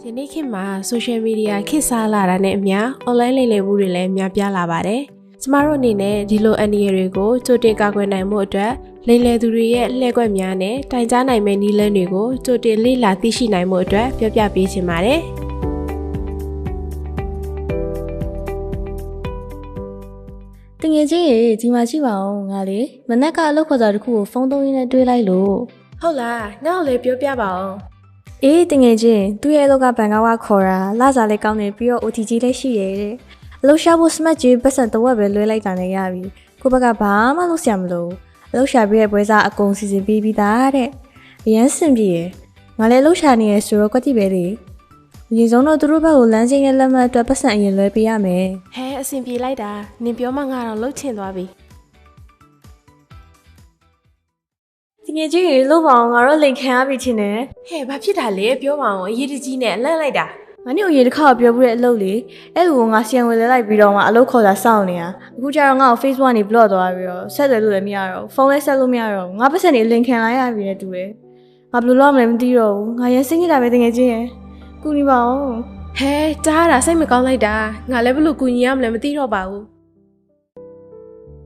ဒီနေ့ခေတ်မှာ social media ခေတ်စားလာတာနဲ့အမျှ online လိမ်လည်မှုတွေလည်းများပြားလာပါတယ်။ကျမတို့အနေနဲ့ဒီလိုအန္တရာယ်တွေကိုကြိုတင်ကာကွယ်နိုင်မှုအတွက်လိမ်လည်သူတွေရဲ့လှည့်ကွက်များနဲ့တိုင်ကြားနိုင်မယ့်နည်းလမ်းတွေကိုကြိုတင်လေ့လာသိရှိနိုင်မှုအတွက်ပြောပြပေးချင်ပါတယ်။တကယ်ကြီးရေဒီမှာကြည့်ပါဦးငါလေမနက်ကအလုပ်ခေါ်စာတစ်ခုကိုဖုန်းသုံးရင်းနဲ့တွေးလိုက်လို့ဟုတ်လားငါ့ကိုလည်းပြောပြပါဦးအေးတကယ်ချင်းသူ့ရဲ့အလုပ်ကဘန်ကောက်ကခေါ်တာလစာလေးကောင်းနေပြီးတော့ OT ကြီးလည်းရှိရဲတဲ့အလုပ်ရှာဖို့ smart ကြီးပတ်စံတစ်ဝက်ပဲလွှဲလိုက်တာနဲ့ရပြီကိုဘက်ကဘာမှလုပ်စရာမလိုအလုပ်ရှာပြီးတဲ့ပွဲစားအကုန်စီစဉ်ပြီးသားတဲ့အရန်စင်ပြေရငါလည်းအလုပ်ရှာနေရဆိုတော့ကွက်တိပဲလေအရင်ဆုံးတော့သူတို့ဘက်ကိုလမ်းချင်းနဲ့လက်မှတ်အတွက်ပတ်စံအရင်လွှဲပေးရမယ်ဟဲအဆင်ပြေလိုက်တာနင်ပြောမှငါတော့လှုပ်ချင်သွားပြီတကယ်ကြီးရေလို့ပါအောင်ငါတို့လိန်ခံရပြီထင်တယ်ဟဲဘာဖြစ်တာလဲပြောပါအောင်အရေးတကြီးနဲ့လှမ်းလိုက်တာငါနေ့အရင်တစ်ခါပြောပြတဲ့အလုပ်လေအဲ့လူကငါဆီယံဝင်လဲလိုက်ပြီးတော့မှအလုပ်ခေါ်တာစောင့်နေတာအခုကျတော့ငါ့ကို Facebook ကနေ block သွားပြီးတော့ဆက်သွယ်လို့လည်းမရတော့ဖုန်းလည်းဆက်လို့မရတော့ငါပတ်စံနေလိန်ခံလိုက်ရပြီတဲ့တူတယ်ငါဘယ်လိုလုပ်မလဲမသိတော့ဘူးငါရန်စိတ်ညစ်တာပဲတကယ်ကြီးရယ်ကူညီပါဦးဟဲကြားတာစိတ်မကောင်းလိုက်တာငါလည်းဘယ်လိုကူညီရမလဲမသိတော့ပါဘူး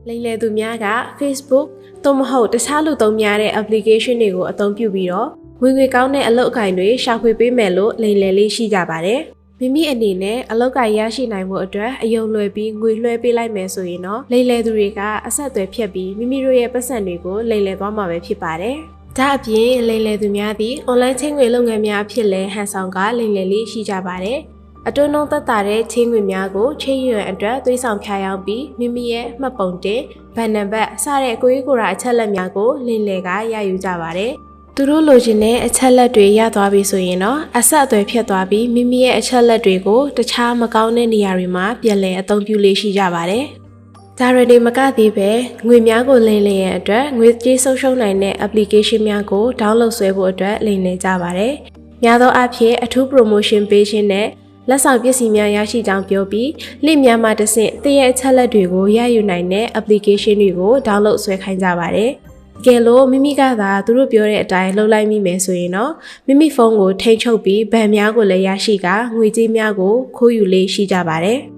လိမ်လည်သူများက Facebook သို့မဟုတ်တခြားလူသုံးများတဲ့ application တွေကိုအသုံးပြုပြီးတော့ဝင်ငွေကောင်းတဲ့အလုပ်အကိုင်တွေရှာဖွေပေးမယ်လို့လိမ်လည်လေးရှိကြပါတယ်။မိမိအနေနဲ့အလုပ်ကိုင်ရရှိနိုင်မှုအတွက်အယုံလွယ်ပြီးငွေလွှဲပေးလိုက်မယ်ဆိုရင်တော့လိမ်လည်သူတွေကအဆက်အသွယ်ဖြတ်ပြီးမိမိတို့ရဲ့ပတ်စံတွေကိုလိမ်လည်သွားမှာပဲဖြစ်ပါတယ်။ဒါအပြင်လိမ်လည်သူများသည် online ချင်းငွေလုပ်ငန်းများအဖြစ်လဲဟန်ဆောင်ကလိမ်လည်လေးရှိကြပါတယ်။အတွင်းနှုံးသက်သာတဲ့ချင်းငွေများကိုချင်းရွံအတွက်သွေးဆောင်ဖြားရောက်ပြီးမိမိရဲ့မှတ်ပုံတင်ဘဏ်နံပါတ်စတဲ့အကိုကြီးကိုရာအချက်လက်များကိုလိမ်လည်ကရယူကြပါတယ်။သူတို့လိုချင်တဲ့အချက်လက်တွေရသွားပြီဆိုရင်တော့အဆက်အသွယ်ဖြတ်သွားပြီးမိမိရဲ့အချက်လက်တွေကိုတခြားမကောင်းတဲ့နေရာတွေမှာပြန်လည်အသုံးပြုလေးရှိကြပါတယ်။ဒါတွေမကသေးပဲငွေများကိုလိမ်လည်ရန်အတွက်ငွေကြေးဆုံးရှုံးနိုင်တဲ့ application များကို download ဆွဲဖို့အတွက်လိမ်လည်ကြပါတယ်။များသောအားဖြင့်အထူး promotion ပေးခြင်းနဲ့လက်ဆောင်ပစ္စည်းများရရှိကြောင်းပြောပြီးလိမ်များမှတဆင့်တည့်ရဲ့အချက်လက်တွေကိုရယူနိုင်တဲ့ application တွေကို download ဆွဲခိုင်းကြပါတယ်။တကယ်လို့မိမိကသာသူတို့ပြောတဲ့အတိုင်းလုပ်လိုက်မိမယ်ဆိုရင်တော့မိမိဖုန်းကိုထိန်းချုပ်ပြီးဘဏ်များကိုလည်းရရှိကငွေကြေးများကိုခိုးယူလေးရှိကြပါတယ်။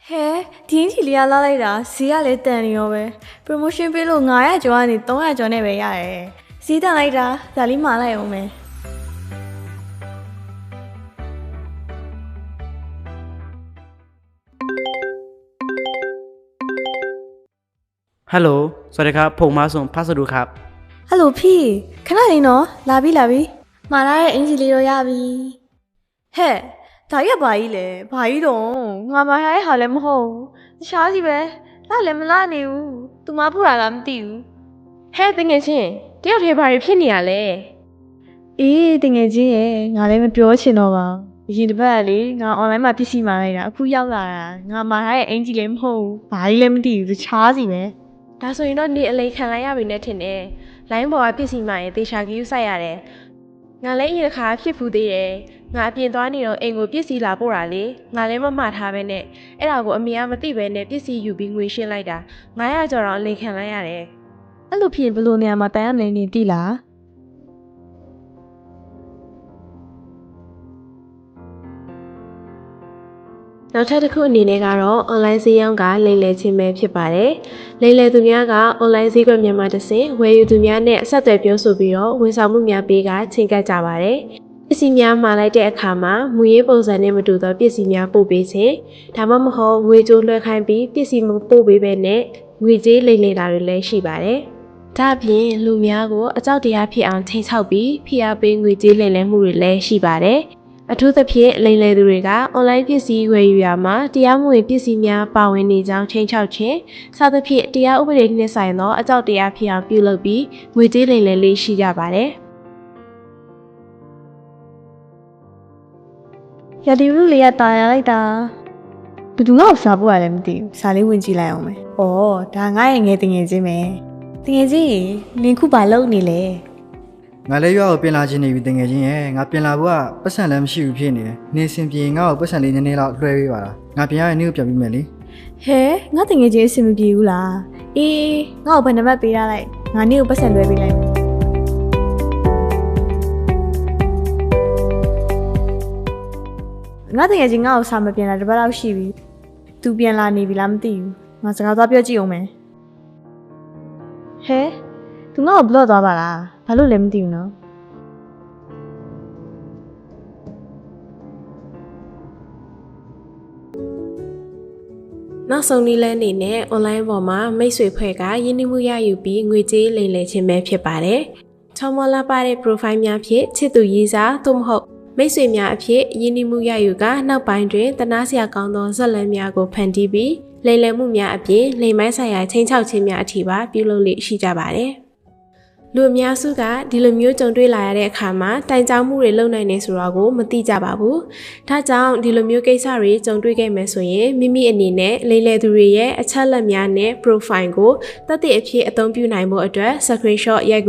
ဟဲဒီအင်ကြီးလေးကလာလိုက်တာဈေးကလည်းတန်နေရောပဲ promotion ပေးလို့900ကျော်ကနေ300ကျော်နဲ့ပဲရတယ်ဈေးတန်လိုက်တာဒါလေးမှာလိုက်အောင်မယ်ฮัลโหลสวัสดีครับผมมาส่งพัสดุครับဟယ်လိုพี่ခဏလေးနော်လာပြီမှာလာတဲ့အင်ကြီးလေးတော့ရပြီဟဲ့ဒါရပါကြီးလေဘာကြီးတော့ငါမရတဲ့ဟာလည်းမဟုတ်တခြားစီပဲလာလည်းမလာနေဘူးသူမဖို့တာလားမသိဘူးဟဲ့တငယ်ချင်းတယောက်တည်းဘာတွေဖြစ်နေရလဲအေးတငယ်ချင်းရဲ့ငါလည်းမပြောချင်တော့ပါအရင်တစ်ပတ်ကလေငါ online မှာပစ္စည်းမှာလိုက်တာအခုရောက်လာတာငါမရတဲ့အင်ကြီးလည်းမဟုတ်ဘာကြီးလည်းမသိဘူးတခြားစီပဲဒါဆိုရင်တော့နေအလိခံလိုက်ရပြီနဲ့ထင်တယ်လိုင်းပေါ်ကပစ္စည်းမှာရင်တေချာကယူဆိုင်ရတယ်ငါလည်းအရင်တစ်ခါဖြစ်ဖူးသေးတယ်ငါအပြင်သွားနေတော့အိမ်ကိုပစ္စည်းလာပို့တာလေငါလည်းမမှားထားပဲနဲ့အဲ့ဒါကိုအမေကမသိပဲနဲ့ပစ္စည်းယူပြီးငွေရှင်းလိုက်တာ900ကျော်တော့အလိခံလိုက်ရတယ်အဲ့လိုဖြစ်ဘယ်လိုနေရာမှာတန်ရမလဲနေသိလားနောက်ထပ်တစ်ခုအနေနဲ့ကတော့ online ဈေးရောင်းကလိမ်လည်ခြင်းပဲဖြစ်ပါတယ်။လိမ်လည်သူများက online ဈေးကွက်များမှာတဆင့်ဝယ်ယူသူများနဲ့အဆက်အသွယ်ပြောဆိုပြီးတော့ဝန်ဆောင်မှုများပေးကချိန်ကပ်ကြပါတယ်။ပစ္စည်းများမှာလိုက်တဲ့အခါမှာမူရင်းပုံစံနဲ့မတူသောပစ္စည်းများပို့ပေးခြင်းဒါမှမဟုတ်ငွေကြိုးလွှဲခိုင်းပြီးပစ္စည်းမပို့ပေးဘဲနဲ့ငွေကြေးလိမ်လည်တာတွေလည်းရှိပါတယ်။ဒါ့အပြင်လူများကိုအကြောက်တရားဖြစ်အောင်ချိန်ချောက်ပြီးဖိအားပေးငွေကြေးလိမ်လည်မှုတွေလည်းရှိပါတယ်။အထူးသဖြင့်လိမ်လည်သူတွေက online ပစ္စည်းဝယ်ယူရာမှာတရားမဝင်ပစ္စည်းများပါဝင်နေကြောင်းချိန်ချောက်ခြင်းစသဖြင့်တရားဥပဒေနှင့်ဆိုင်သောအကြောက်တရားဖြစ်အောင်ပြုလုပ်ပြီးငွေကြေးလိမ်လည်လေးရှိကြပါတယ်။ရာဒီလူလေးကတာရလိုက်တာဘယ်သူမှစားဖို့လည်းမသိဘူးစားလေးဝင်ကြည့်လိုက်အောင်မယ်။အော်ဒါငါရဲ့ငယ်တငယ်ချင်းပဲ။တငယ်ချင်းလင်ခုပါလုပ်နေလေ။ငါလည်းရွာကိုပြင်လာခြင်းနေပြီတကယ်ချင်းရဲ့ငါပြင်လာဖို့ကပတ်စံလည်းမရှိဘူးဖြစ်နေတယ်နေစင်ပြင်ငါ့ကိုပတ်စံလေးနည်းနည်းလောက်လွှဲပေးပါလားငါပြင်ရရင်နေ့ကိုပြန်ပြီးမယ်လေဟဲငါတကယ်ချင်းအဆင်မပြေဘူးလားအေးငါ့ကိုဘယ်နှမပေးရလိုက် ငါနင့်ကိုပတ်စံလွှဲပေးလိုက်မယ်ငါတကယ်ချင်းငါ့ကိုစာမပြန်တာတစ်ပတ်လောက်ရှိပြီ။ तू ပြန်လာနေပြီလားမသိဘူး။ငါစကားသွားပြောကြည့်အောင်မယ်။ဟဲ तू ငါ့ကိုဘလော့သွားပါလား။ဘာလို့လဲမသိဘူးနော်။ နောက်ဆုံးနည်းလမ်းအနေနဲ့ online ပေါ်မှာမိတ်ဆွေဖွဲ့ကရင်းနှီးမှုရယူပြီးငွေကြေးလိမ်လည်ခြင်းပဲဖြစ်ပါတယ်။ထော်မောလာပါတဲ့ profile များဖြင့်ချစ်သူရေးစားသို့မဟုတ်မိတ်ဆွေများအဖြစ်ရင်းနှီးမှုရယူကနောက်ပိုင်းတွင်တနာစရာကောင်းသောဇာတ်လမ်းများကိုဖန်တီးပြီးလိမ်လည်မှုများအပြင်လိမ်မိုင်းဆိုင်ရာချင်းချောက်ခြင်းများအထိပါပြုလုပ်လေ့ရှိကြပါတယ်။လူအများစုကဒီလိုမျိုးကြုံတွေ့လာရတဲ့အခါမှာတိုင်ကြောင်မှုတွေလုပ်နိုင်နေဆိုတာကိုမသိကြပါဘူး။ဒါကြောင့်ဒီလိုမျိုးကိစ္စတွေကြုံတွေ့ခဲ့မယ်ဆိုရင်မိမိအနေနဲ့လိမ်လည်သူတွေရဲ့အချက်အလက်များနဲ့ profile ကိုသက်သေအဖြစ်အသုံးပြုနိုင်ဖို့အတွက် screenshot ရိုက်